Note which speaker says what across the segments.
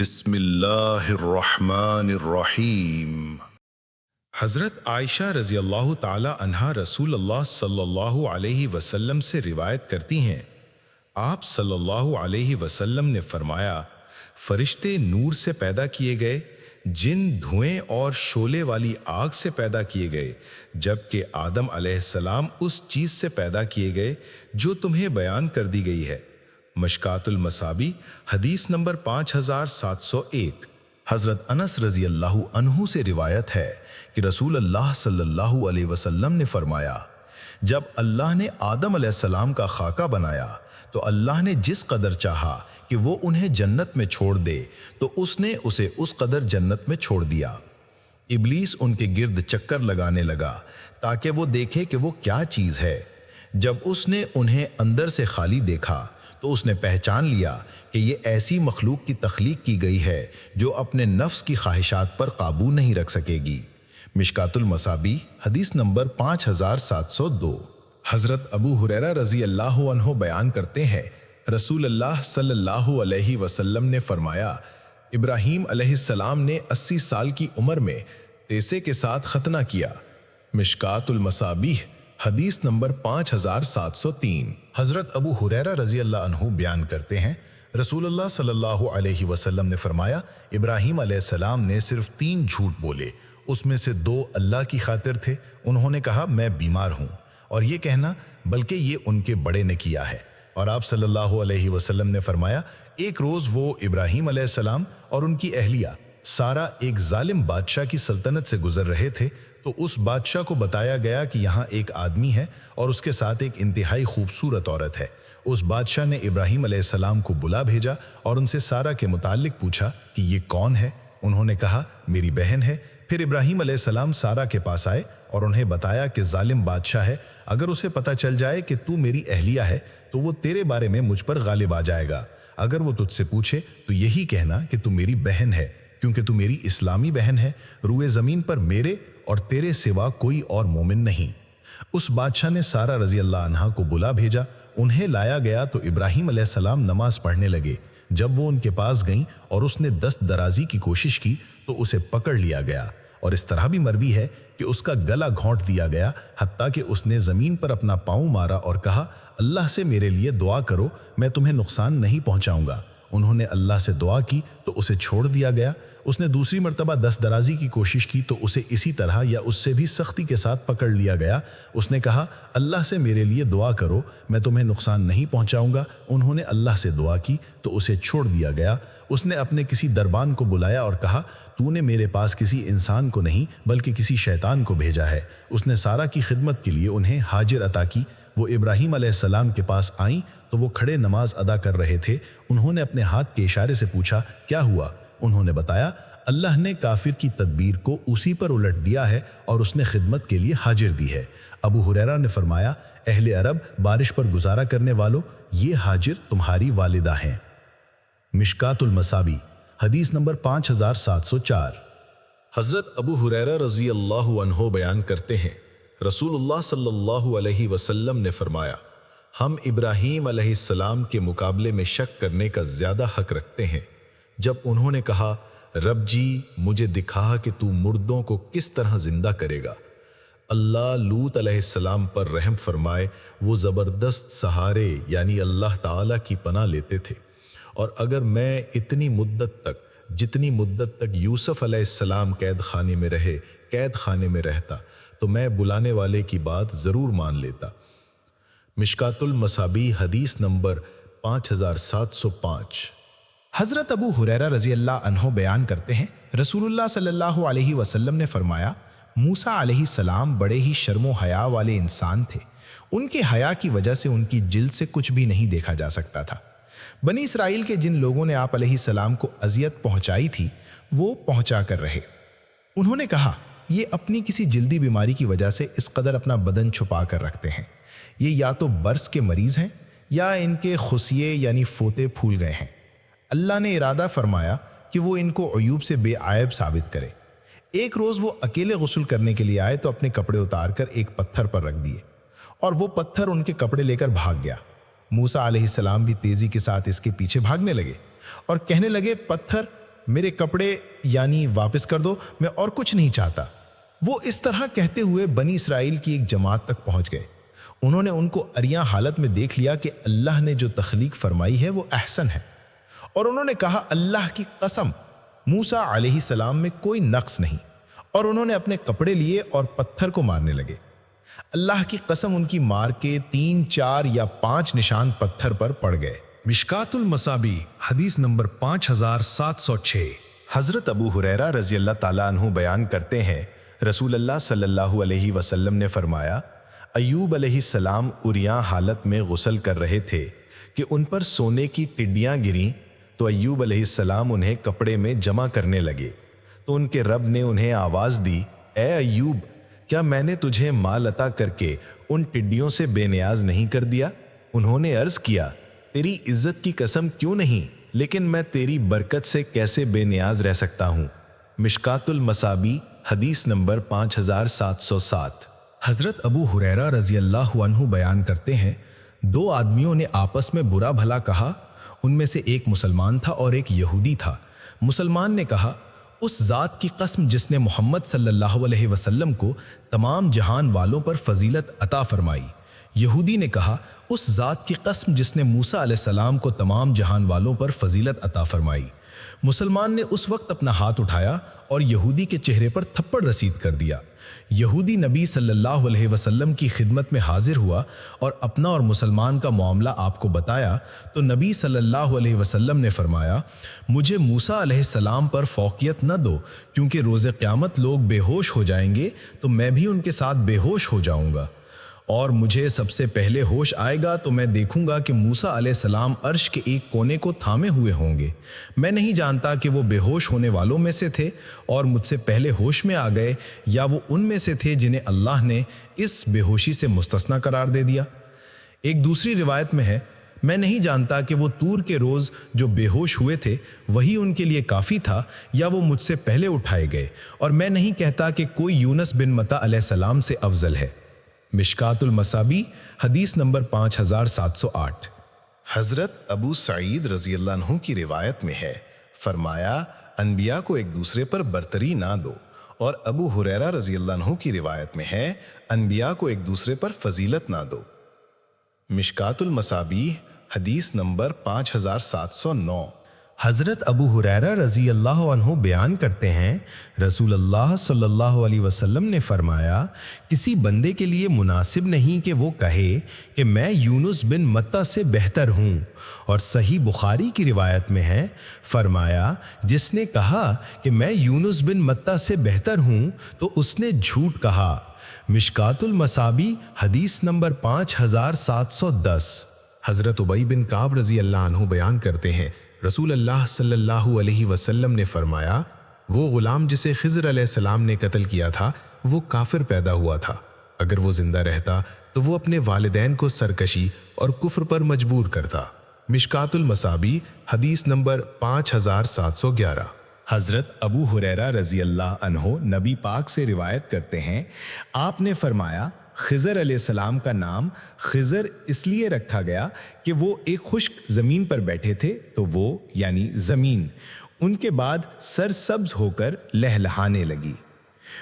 Speaker 1: بسم اللہ الرحمن الرحیم۔
Speaker 2: حضرت عائشہ رضی اللہ تعالی عنہا رسول اللہ صلی اللہ علیہ وسلم سے روایت کرتی ہیں، آپ صلی اللہ علیہ وسلم نے فرمایا، فرشتے نور سے پیدا کیے گئے، جن دھوئیں اور شعلے والی آگ سے پیدا کیے گئے، جبکہ آدم علیہ السلام اس چیز سے پیدا کیے گئے جو تمہیں بیان کر دی گئی ہے۔ مشکات المصابی حدیث نمبر 5701۔ حضرت انس رضی اللہ عنہ سے روایت ہے کہ رسول اللہ صلی اللہ علیہ وسلم نے فرمایا، جب اللہ نے آدم علیہ السلام کا خاکہ بنایا تو اللہ نے جس قدر چاہا کہ وہ انہیں جنت میں چھوڑ دے تو اس نے اسے اس قدر جنت میں چھوڑ دیا۔ ابلیس ان کے گرد چکر لگانے لگا تاکہ وہ دیکھے کہ وہ کیا چیز ہے۔ جب اس نے انہیں اندر سے خالی دیکھا تو اس نے پہچان لیا کہ یہ ایسی مخلوق کی تخلیق کی گئی ہے جو اپنے نفس کی خواہشات پر قابو نہیں رکھ سکے گی۔ مشکات المصابی حدیث نمبر 5702۔ حضرت ابو ہریرہ رضی اللہ عنہ بیان کرتے ہیں، رسول اللہ صلی اللہ علیہ وسلم نے فرمایا، ابراہیم علیہ السلام نے 80 سال کی عمر میں تیسے کے ساتھ ختنہ کیا۔ مشکات المصابیح حدیث نمبر 5703۔ حضرت ابو ہریرہ رضی اللہ عنہ بیان کرتے ہیں، رسول اللہ صلی اللہ علیہ وسلم نے فرمایا، ابراہیم علیہ السلام نے صرف 3 جھوٹ بولے، اس میں سے 2 اللہ کی خاطر تھے۔ انہوں نے کہا میں بیمار ہوں، اور یہ کہنا بلکہ یہ ان کے بڑے نے کیا ہے۔ اور آپ صلی اللہ علیہ وسلم نے فرمایا، ایک روز وہ ابراہیم علیہ السلام اور ان کی اہلیہ سارا ایک ظالم بادشاہ کی سلطنت سے گزر رہے تھے تو اس بادشاہ کو بتایا گیا کہ یہاں ایک آدمی ہے اور اس کے ساتھ ایک انتہائی خوبصورت عورت ہے۔ اس بادشاہ نے ابراہیم علیہ السلام کو بلا بھیجا اور ان سے سارا کے متعلق پوچھا کہ یہ کون ہے؟ انہوں نے کہا میری بہن ہے۔ پھر ابراہیم علیہ السلام سارا کے پاس آئے اور انہیں بتایا کہ ظالم بادشاہ ہے، اگر اسے پتہ چل جائے کہ تو میری اہلیہ ہے تو وہ تیرے بارے میں مجھ پر غالب آ جائے گا۔ اگر وہ تجھ سے پوچھے تو یہی کہنا کہ تو میری بہن ہے، کیونکہ تو میری اسلامی بہن ہے۔ روئے زمین پر میرے اور تیرے سوا کوئی اور مومن نہیں۔ اس بادشاہ نے سارا رضی اللہ عنہا کو بلا بھیجا، انہیں لایا گیا تو ابراہیم علیہ السلام نماز پڑھنے لگے۔ جب وہ ان کے پاس گئیں اور اس نے دست درازی کی کوشش کی تو اسے پکڑ لیا گیا، اور اس طرح بھی مروی ہے کہ اس کا گلا گھونٹ دیا گیا، حتیٰ کہ اس نے زمین پر اپنا پاؤں مارا اور کہا اللہ سے میرے لیے دعا کرو، میں تمہیں نقصان نہیں پہنچاؤں گا۔ انہوں نے اللہ سے دعا کی تو اسے چھوڑ دیا گیا۔ اس نے دوسری مرتبہ دست درازی کی کوشش کی تو اسے اسی طرح یا اس سے بھی سختی کے ساتھ پکڑ لیا گیا۔ اس نے کہا اللہ سے میرے لیے دعا کرو، میں تمہیں نقصان نہیں پہنچاؤں گا۔ انہوں نے اللہ سے دعا کی تو اسے چھوڑ دیا گیا۔ اس نے اپنے کسی دربان کو بلایا اور کہا تو نے میرے پاس کسی انسان کو نہیں بلکہ کسی شیطان کو بھیجا ہے۔ اس نے سارا کی خدمت کے لیے انہیں ہاجر عطا کی۔ وہ ابراہیم علیہ السلام کے پاس آئیں تو وہ کھڑے نماز ادا کر رہے تھے۔ انہوں نے اپنے ہاتھ کے اشارے سے پوچھا کیا ہوا؟ انہوں نے بتایا اللہ نے کافر کی تدبیر کو اسی پر الٹ دیا ہے اور اس نے خدمت کے لیے ہاجر دی ہے۔ ابو ہریرہ نے فرمایا اہل عرب بارش پر گزارا کرنے والوں، یہ ہاجر تمہاری والدہ ہیں۔ مشکات المصابی حدیث نمبر 5704۔ حضرت ابو ہریرہ رضی اللہ عنہ بیان کرتے ہیں، رسول اللہ صلی اللہ علیہ وسلم نے فرمایا، ہم ابراہیم علیہ السلام کے مقابلے میں شک کرنے کا زیادہ حق رکھتے ہیں۔ جب انہوں نے کہا رب جی مجھے دکھا کہ تو مردوں کو کس طرح زندہ کرے گا، اللہ لوط علیہ السلام پر رحم فرمائے، وہ زبردست سہارے یعنی اللہ تعالیٰ کی پناہ لیتے تھے، اور اگر میں اتنی مدت تک جتنی مدت تک یوسف علیہ السلام قید خانے میں رہتا تو میں بلانے والے کی بات ضرور مان لیتا۔ مشکات المصابی حدیث نمبر 5705۔
Speaker 3: حضرت ابو ہریرہ رضی اللہ عنہ بیان کرتے ہیں، رسول اللہ صلی اللہ علیہ وسلم نے فرمایا، موسیٰ علیہ السلام بڑے ہی شرم و حیا والے انسان تھے۔ ان کے حیا کی وجہ سے ان کی جلد سے کچھ بھی نہیں دیکھا جا سکتا تھا۔ بنی اسرائیل کے جن لوگوں نے آپ علیہ السلام کو اذیت پہنچائی تھی وہ پہنچا کر رہے۔ انہوں نے کہا یہ اپنی کسی جلدی بیماری کی وجہ سے اس قدر اپنا بدن چھپا کر رکھتے ہیں، یہ یا تو برس کے مریض ہیں یا ان کے خصیے یعنی فوتے پھول گئے ہیں۔ اللہ نے ارادہ فرمایا کہ وہ ان کو عیوب سے بے عیب ثابت کرے۔ ایک روز وہ اکیلے غسل کرنے کے لیے آئے تو اپنے کپڑے اتار کر ایک پتھر پر رکھ دیے، اور وہ پتھر ان کے کپڑے لے کر بھاگ گیا۔ موسیٰ علیہ السلام بھی تیزی کے ساتھ اس کے پیچھے بھاگنے لگے اور کہنے لگے پتھر میرے کپڑے یعنی واپس کر دو، میں اور کچھ نہیں چاہتا۔ وہ اس طرح کہتے ہوئے بنی اسرائیل کی ایک جماعت تک پہنچ گئے۔ انہوں نے ان کو عریاں حالت میں دیکھ لیا کہ اللہ نے جو تخلیق فرمائی ہے وہ احسن ہے، اور انہوں نے کہا اللہ کی قسم موسیٰ علیہ السلام میں کوئی نقص نہیں، اور انہوں نے اپنے کپڑے لیے اور پتھر کو مارنے لگے۔ اللہ کی قسم ان کی مار کے 3، 4 یا 5 نشان پتھر پر پڑ گئے۔
Speaker 2: مشکات المصابی حدیث نمبر 5706۔
Speaker 3: حضرت ابو ہریرہ رضی اللہ تعالیٰ عنہ بیان کرتے ہیں، رسول اللہ صلی اللہ علیہ وسلم نے فرمایا، ایوب علیہ السلام عریاں حالت میں غسل کر رہے تھے کہ ان پر سونے کی ٹڈیاں گریں، تو ایوب علیہ السلام انہیں کپڑے میں جمع کرنے لگے، تو ان کے رب نے انہیں آواز دی، اے ایوب، کیا میں نے تجھے مال عطا کر کے ان ٹڈیوں سے بے نیاز نہیں کر دیا؟ انہوں نے عرض کیا، تیری عزت کی قسم کیوں نہیں، لیکن میں تیری برکت سے کیسے بے نیاز رہ سکتا ہوں؟ مشکات المصابی حدیث نمبر 5707۔ حضرت ابو ہریرہ رضی اللہ عنہ بیان کرتے ہیں، 2 آدمیوں نے آپس میں برا بھلا کہا، ان میں سے ایک مسلمان تھا اور ایک یہودی تھا۔ مسلمان نے کہا، اس ذات کی قسم جس نے محمد صلی اللہ علیہ وسلم کو تمام جہان والوں پر فضیلت عطا فرمائی۔ یہودی نے کہا، اس ذات کی قسم جس نے موسیٰ علیہ السلام کو تمام جہان والوں پر فضیلت عطا فرمائی۔ مسلمان نے اس وقت اپنا ہاتھ اٹھایا اور یہودی کے چہرے پر تھپڑ رسید کر دیا۔ یہودی نبی صلی اللہ علیہ وسلم کی خدمت میں حاضر ہوا اور اپنا اور مسلمان کا معاملہ آپ کو بتایا، تو نبی صلی اللہ علیہ وسلم نے فرمایا، مجھے موسیٰ علیہ السلام پر فوقیت نہ دو، کیونکہ روز قیامت لوگ بے ہوش ہو جائیں گے تو میں بھی ان کے ساتھ بے ہوش ہو جاؤں گا، اور مجھے سب سے پہلے ہوش آئے گا تو میں دیکھوں گا کہ موسیٰ علیہ السلام عرش کے ایک کونے کو تھامے ہوئے ہوں گے۔ میں نہیں جانتا کہ وہ بے ہوش ہونے والوں میں سے تھے اور مجھ سے پہلے ہوش میں آ گئے، یا وہ ان میں سے تھے جنہیں اللہ نے اس بے ہوشی سے مستثنی قرار دے دیا۔ ایک دوسری روایت میں ہے، میں نہیں جانتا کہ وہ طور کے روز جو بے ہوش ہوئے تھے وہی ان کے لیے کافی تھا، یا وہ مجھ سے پہلے اٹھائے گئے، اور میں نہیں کہتا کہ کوئی یونس بن متی علیہ السلام سے افضل ہے۔ مشکات المصابی حدیث نمبر 5708۔ حضرت ابو سعید رضی اللہ عنہ کی روایت میں ہے، فرمایا، انبیاء کو ایک دوسرے پر برتری نہ دو، اور ابو ہریرہ رضی اللہ عنہ کی روایت میں ہے، انبیاء کو ایک دوسرے پر فضیلت نہ دو۔ مشکات المصابی حدیث نمبر 5709۔ حضرت ابو ہریرہ رضی اللہ عنہ بیان کرتے ہیں، رسول اللہ صلی اللہ علیہ وسلم نے فرمایا، کسی بندے کے لیے مناسب نہیں کہ وہ کہے کہ میں یونس بن متی سے بہتر ہوں، اور صحیح بخاری کی روایت میں ہے، فرمایا، جس نے کہا کہ میں یونس بن متی سے بہتر ہوں تو اس نے جھوٹ کہا۔ مشکات المصابی حدیث نمبر 5710۔ حضرت ابی بن کعب رضی اللہ عنہ بیان کرتے ہیں، رسول اللہ صلی اللہ علیہ وسلم نے فرمایا، وہ غلام جسے خضر علیہ السلام نے قتل کیا تھا وہ کافر پیدا ہوا تھا، اگر وہ زندہ رہتا تو وہ اپنے والدین کو سرکشی اور کفر پر مجبور کرتا۔ مشکات المصابی حدیث نمبر 5711۔ حضرت ابو ہریرہ رضی اللہ عنہ نبی پاک سے روایت کرتے ہیں، آپ نے فرمایا، خضر علیہ السلام کا نام خضر اس لیے رکھا گیا کہ وہ ایک خشک زمین پر بیٹھے تھے، تو وہ یعنی زمین ان کے بعد سرسبز ہو کر لہلہانے لگی۔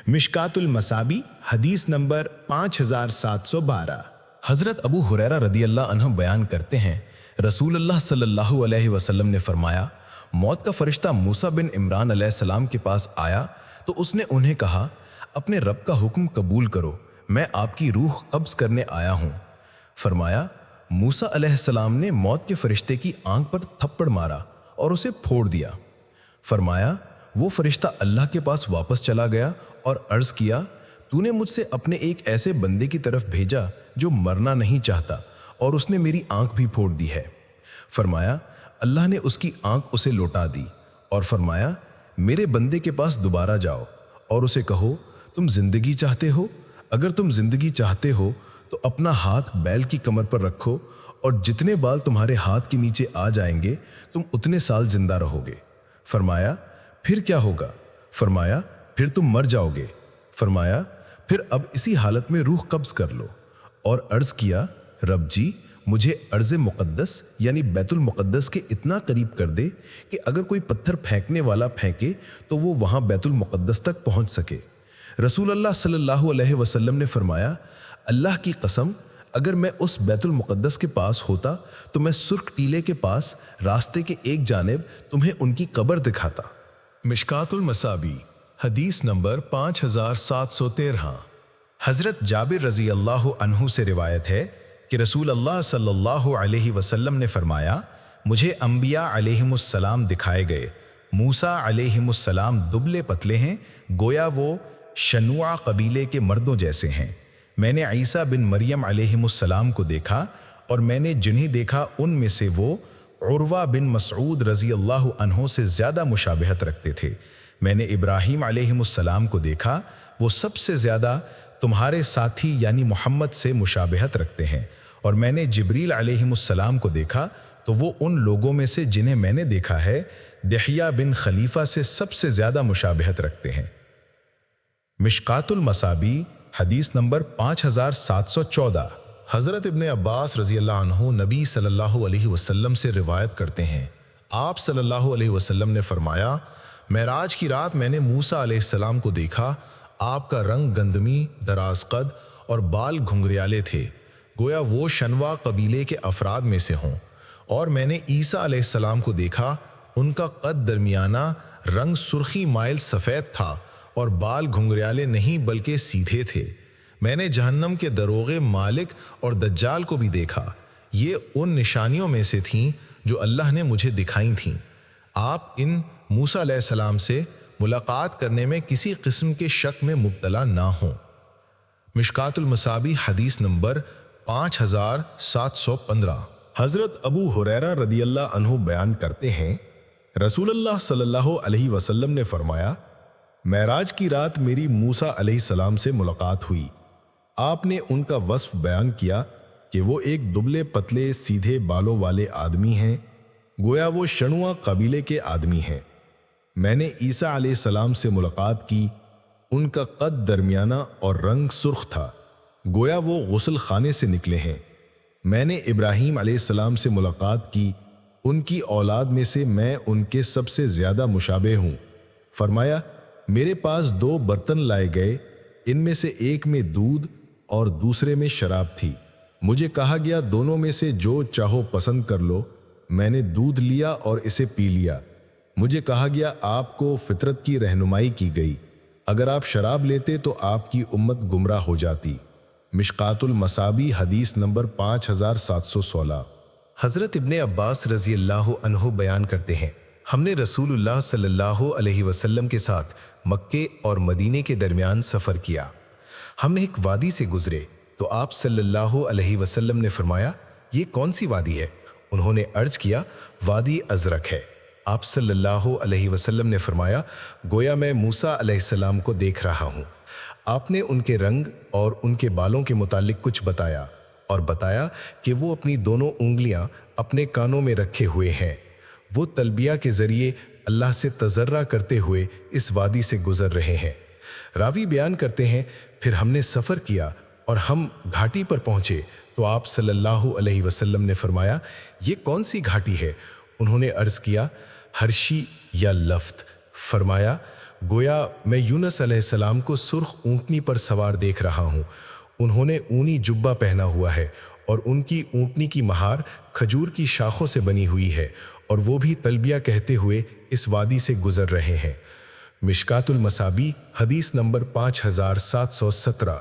Speaker 3: مشکات المصابی حدیث نمبر 5712۔ حضرت ابو ہریرہ رضی اللہ عنہ بیان کرتے ہیں، رسول اللہ صلی اللہ علیہ وسلم نے فرمایا، موت کا فرشتہ موسیٰ بن عمران علیہ السلام کے پاس آیا تو اس نے انہیں کہا، اپنے رب کا حکم قبول کرو، میں آپ کی روح قبض کرنے آیا ہوں۔ فرمایا، موسیٰ علیہ السلام نے موت کے فرشتے کی آنکھ پر تھپڑ مارا اور اسے پھوڑ دیا۔ فرمایا، وہ فرشتہ اللہ کے پاس واپس چلا گیا اور عرض کیا، تو نے مجھ سے اپنے ایک ایسے بندے کی طرف بھیجا جو مرنا نہیں چاہتا، اور اس نے میری آنکھ بھی پھوڑ دی ہے۔ فرمایا، اللہ نے اس کی آنکھ اسے لوٹا دی اور فرمایا، میرے بندے کے پاس دوبارہ جاؤ اور اسے کہو، تم زندگی چاہتے ہو؟ اگر تم زندگی چاہتے ہو تو اپنا ہاتھ بیل کی کمر پر رکھو، اور جتنے بال تمہارے ہاتھ کے نیچے آ جائیں گے تم اتنے سال زندہ رہو گے۔ فرمایا، پھر کیا ہوگا؟ فرمایا، پھر تم مر جاؤ گے۔ فرمایا، پھر اب اسی حالت میں روح قبض کر لو، اور عرض کیا، رب جی، مجھے ارض مقدس یعنی بیت المقدس کے اتنا قریب کر دے کہ اگر کوئی پتھر پھینکنے والا پھینکے تو وہ وہاں بیت المقدس تک پہنچ سکے۔ رسول اللہ صلی اللہ علیہ وسلم نے فرمایا، اللہ کی قسم، اگر میں اس بیت المقدس کے پاس ہوتا تو میں سرخ ٹیلے کے پاس راستے کے ایک جانب تمہیں ان کی قبر دکھاتا۔
Speaker 2: مشکات المصابی حدیث نمبر 5713۔
Speaker 3: حضرت جابر رضی اللہ عنہ سے روایت ہے کہ رسول اللہ صلی اللہ علیہ وسلم نے فرمایا، مجھے انبیاء علیہم السلام دکھائے گئے۔ موسیٰ علیہم السلام دبلے پتلے ہیں، گویا وہ شنوع قبیلے کے مردوں جیسے ہیں۔ میں نے عیسیٰ بن مریم علیہم السلام کو دیکھا، اور میں نے جنہیں دیکھا ان میں سے وہ عروہ بن مسعود رضی اللہ عنہ سے زیادہ مشابہت رکھتے تھے۔ میں نے ابراہیم علیہم السلام کو دیکھا، وہ سب سے زیادہ تمہارے ساتھی یعنی محمد سے مشابہت رکھتے ہیں، اور میں نے جبریل علیہم السلام کو دیکھا تو وہ ان لوگوں میں سے جنہیں میں نے دیکھا ہے دحیہ بن خلیفہ سے سب سے زیادہ مشابہت رکھتے ہیں۔ مشکات المصابی حدیث نمبر 5714۔ حضرت ابن عباس رضی اللہ عنہ نبی صلی اللہ علیہ وسلم سے روایت کرتے ہیں، آپ صلی اللہ علیہ وسلم نے فرمایا، معراج کی رات میں نے موسیٰ علیہ السلام کو دیکھا، آپ کا رنگ گندمی، دراز قد اور بال گھنگریالے تھے، گویا وہ شنوا قبیلے کے افراد میں سے ہوں۔ اور میں نے عیسیٰ علیہ السلام کو دیکھا، ان کا قد درمیانہ، رنگ سرخی مائل سفید تھا اور بال گھنگریالے نہیں بلکہ سیدھے تھے۔ میں نے جہنم کے دروغے مالک اور دجال کو بھی دیکھا، یہ ان نشانیوں میں سے تھیں جو اللہ نے مجھے دکھائی تھیں۔ آپ ان موسیٰ علیہ السلام سے ملاقات کرنے میں کسی قسم کے شک میں مبتلا نہ ہوں۔ مشکات المصابی حدیث نمبر 5715۔ حضرت ابو ہریرہ رضی اللہ عنہ بیان کرتے ہیں، رسول اللہ صلی اللہ علیہ وسلم نے فرمایا، معراج کی رات میری موسیٰ علیہ السلام سے ملاقات ہوئی۔ آپ نے ان کا وصف بیان کیا کہ وہ ایک دبلے پتلے سیدھے بالوں والے آدمی ہیں، گویا وہ شنوا قبیلے کے آدمی ہیں۔ میں نے عیسیٰ علیہ السلام سے ملاقات کی، ان کا قد درمیانہ اور رنگ سرخ تھا، گویا وہ غسل خانے سے نکلے ہیں۔ میں نے ابراہیم علیہ السلام سے ملاقات کی، ان کی اولاد میں سے میں ان کے سب سے زیادہ مشابہ ہوں۔ فرمایا، میرے پاس 2 برتن لائے گئے، ان میں سے ایک میں دودھ اور دوسرے میں شراب تھی۔ مجھے کہا گیا دونوں میں سے جو چاہو پسند کر لو۔ میں نے دودھ لیا اور اسے پی لیا۔ مجھے کہا گیا آپ کو فطرت کی رہنمائی کی گئی، اگر آپ شراب لیتے تو آپ کی امت گمراہ ہو جاتی۔ مشکات المصابی حدیث نمبر 5716۔ حضرت ابن عباس رضی اللہ عنہ بیان کرتے ہیں، ہم نے رسول اللہ صلی اللہ علیہ وسلم کے ساتھ مکے اور مدینے کے درمیان سفر کیا۔ ہم نے ایک وادی سے گزرے تو آپ صلی اللہ علیہ وسلم نے فرمایا، یہ کون سی وادی ہے؟ انہوں نے عرض کیا، وادی ازرق ہے۔ آپ صلی اللہ علیہ وسلم نے فرمایا، گویا میں موسیٰ علیہ السلام کو دیکھ رہا ہوں۔ آپ نے ان کے رنگ اور ان کے بالوں کے متعلق کچھ بتایا اور بتایا کہ وہ اپنی دونوں انگلیاں اپنے کانوں میں رکھے ہوئے ہیں۔ وہ تلبیہ کے ذریعے اللہ سے تضرع کرتے ہوئے اس وادی سے گزر رہے ہیں۔ راوی بیان کرتے ہیں، پھر ہم نے سفر کیا اور ہم گھاٹی پر پہنچے تو آپ صلی اللہ علیہ وسلم نے فرمایا، یہ کون سی گھاٹی ہے؟ انہوں نے عرض کیا، ہرشی یا لفت۔ فرمایا، گویا میں یونس علیہ السلام کو سرخ اونٹنی پر سوار دیکھ رہا ہوں۔ انہوں نے اونی جبہ پہنا ہوا ہے اور ان کی اونٹنی کی مہار کھجور کی شاخوں سے بنی ہوئی ہے، اور وہ بھی تلبیہ کہتے ہوئے اس وادی سے گزر رہے ہیں۔ مشکات المصابی حدیث نمبر 5717۔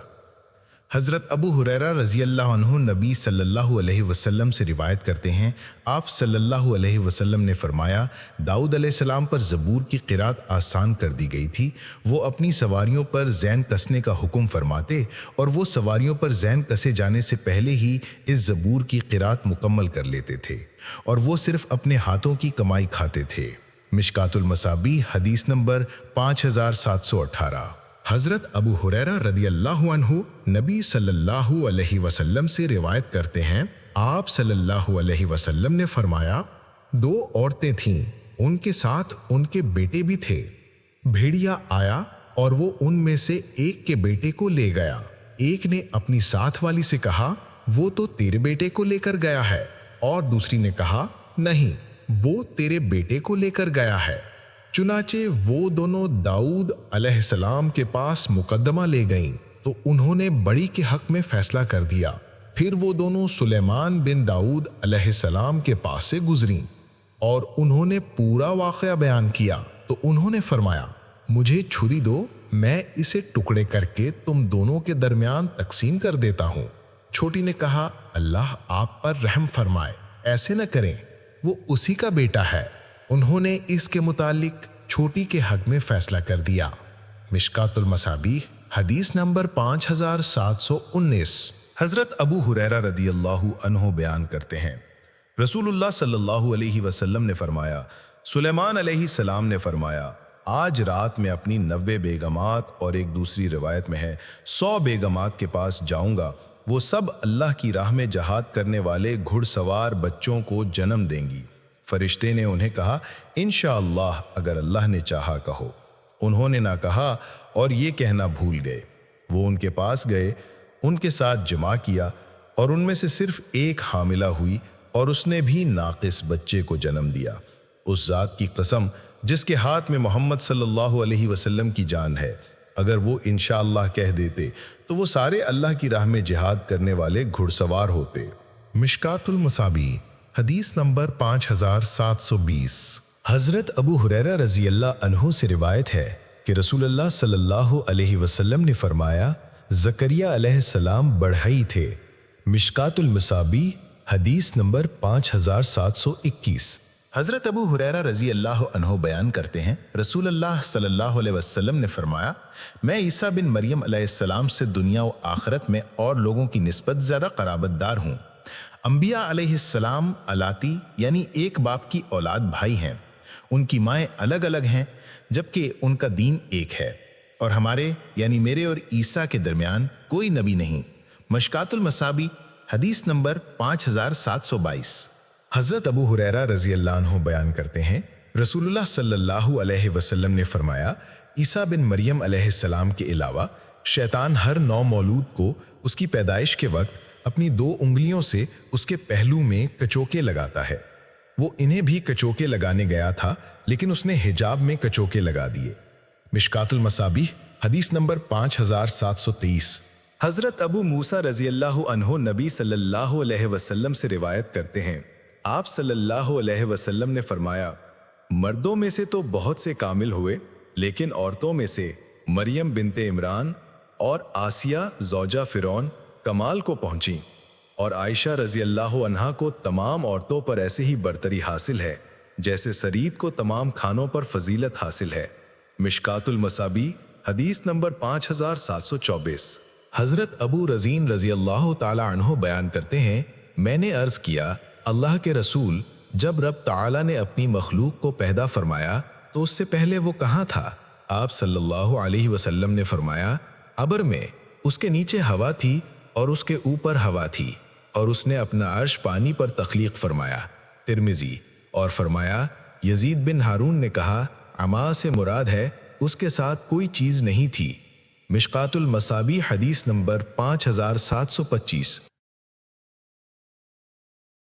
Speaker 3: حضرت ابو ہریرہ رضی اللہ عنہ نبی صلی اللہ علیہ وسلم سے روایت کرتے ہیں، آپ صلی اللہ علیہ وسلم نے فرمایا، داؤد علیہ السلام پر زبور کی قرات آسان کر دی گئی تھی۔ وہ اپنی سواریوں پر زین کسنے کا حکم فرماتے اور وہ سواریوں پر زین کسے جانے سے پہلے ہی اس زبور کی قرات مکمل کر لیتے تھے، اور وہ صرف اپنے ہاتھوں کی کمائی کھاتے تھے۔ مشکات المصابی حدیث نمبر 5718۔ حضرت ابو ہریرہ رضی اللہ عنہ نبی صلی اللہ علیہ وسلم سے روایت کرتے ہیں، آپ صلی اللہ علیہ وسلم نے فرمایا، 2 عورتیں تھیں، ان کے ساتھ ان کے بیٹے بھی تھے۔ بھیڑیا آیا اور وہ ان میں سے ایک کے بیٹے کو لے گیا۔ ایک نے اپنی ساتھ والی سے کہا، وہ تو تیرے بیٹے کو لے کر گیا ہے، اور دوسری نے کہا نہیں، وہ تیرے بیٹے کو لے کر گیا ہے۔ چنانچہ وہ دونوں داؤد علیہ السلام کے پاس مقدمہ لے گئیں تو انہوں نے بڑی کے حق میں فیصلہ کر دیا۔ پھر وہ دونوں سلیمان بن داؤد علیہ السلام کے پاس سے گزریں اور انہوں نے پورا واقعہ بیان کیا تو انہوں نے فرمایا مجھے چھری دو، میں اسے ٹکڑے کر کے تم دونوں کے درمیان تقسیم کر دیتا ہوں۔ چھوٹی نے کہا اللہ آپ پر رحم فرمائے، ایسے نہ کریں، وہ اسی کا بیٹا ہے۔ انہوں نے اس کے متعلق چھوٹی کے حق میں فیصلہ کر دیا۔ مشکات المصابیح حدیث نمبر 5719۔
Speaker 2: حضرت ابو ہریرہ رضی اللہ عنہ بیان کرتے ہیں رسول اللہ صلی اللہ علیہ وسلم نے فرمایا سلیمان علیہ السلام نے فرمایا آج رات میں اپنی 90 بیگمات اور ایک دوسری روایت میں ہے 100 بیگمات کے پاس جاؤں گا، وہ سب اللہ کی راہ میں جہاد کرنے والے گھڑ سوار بچوں کو جنم دیں گی۔ فرشتے نے انہیں کہا انشاءاللہ اگر اللہ نے چاہا کہو۔ انہوں نے نہ کہا اور یہ کہنا بھول گئے۔ وہ ان کے پاس گئے، ان کے ساتھ جمع کیا اور ان میں سے صرف ایک حاملہ ہوئی اور اس نے بھی ناقص بچے کو جنم دیا۔ اس ذات کی قسم جس کے ہاتھ میں محمد صلی اللہ علیہ وسلم کی جان ہے، اگر وہ انشاءاللہ کہہ دیتے تو وہ سارے اللہ کی راہ میں جہاد کرنے والے گھڑ سوار ہوتے۔
Speaker 3: مشکات المصابیح حدیث نمبر 5720۔ حضرت ابو ہریرہ رضی اللہ عنہ سے روایت ہے کہ رسول اللہ صلی اللہ علیہ وسلم نے فرمایا زکریہ علیہ السلام بڑھئی تھے۔ مشکات المصابیح حدیث نمبر 5721۔
Speaker 2: حضرت ابو ہریرہ رضی اللہ عنہ بیان کرتے ہیں رسول اللہ صلی اللہ علیہ وسلم نے فرمایا میں عیسیٰ بن مریم علیہ السلام سے دنیا و آخرت میں اور لوگوں کی نسبت زیادہ قرابت دار ہوں۔ انبیاء علیہ السلام الاتی یعنی ایک باپ کی اولاد بھائی ہیں، ان کی مائیں الگ الگ ہیں جبکہ ان کا دین ایک ہے، اور ہمارے یعنی میرے اور عیسیٰ کے درمیان کوئی نبی نہیں۔ مشکات المصابیح حدیث نمبر 5722۔
Speaker 3: حضرت ابو ہریرہ رضی اللہ عنہ بیان کرتے ہیں رسول اللہ صلی اللہ علیہ وسلم نے فرمایا عیسیٰ بن مریم علیہ السلام کے علاوہ شیطان ہر نو مولود کو اس کی پیدائش کے وقت اپنی 2 انگلیوں سے اس کے پہلو میں کچوکے لگاتا ہے۔ وہ انہیں بھی کچوکے لگانے گیا تھا لیکن اس نے حجاب میں کچوکے لگا دیے۔ مشکات المصابیح حدیث نمبر 5723۔
Speaker 2: حضرت ابو موسیٰ رضی اللہ عنہ نبی صلی اللہ علیہ وسلم سے روایت کرتے ہیں آپ صلی اللہ علیہ وسلم نے فرمایا مردوں میں سے تو بہت سے کامل ہوئے لیکن عورتوں میں سے مریم بنت عمران اور آسیہ زوجہ فرعون کمال کو پہنچیں، اور عائشہ رضی اللہ عنہا کو تمام عورتوں پر ایسے ہی برتری حاصل ہے جیسے سرید کو تمام کھانوں پر فضیلت حاصل ہے۔ مشکات المصابیح حدیث نمبر 5724۔
Speaker 3: حضرت ابو رزین رضی اللہ تعالی عنہ بیان کرتے ہیں میں نے عرض کیا اللہ کے رسول جب رب تعالی نے اپنی مخلوق کو پیدا فرمایا تو اس سے پہلے وہ کہاں تھا؟ آپ صلی اللہ علیہ وسلم نے فرمایا ابر میں، اس کے نیچے ہوا تھی اور اس کے اوپر ہوا تھی، اور اس نے اپنا عرش پانی پر تخلیق فرمایا۔ ترمذی۔ اور فرمایا یزید بن ہارون نے کہا عما سے مراد ہے اس کے ساتھ کوئی چیز نہیں تھی۔ مشکات المصابیح حدیث نمبر 5725۔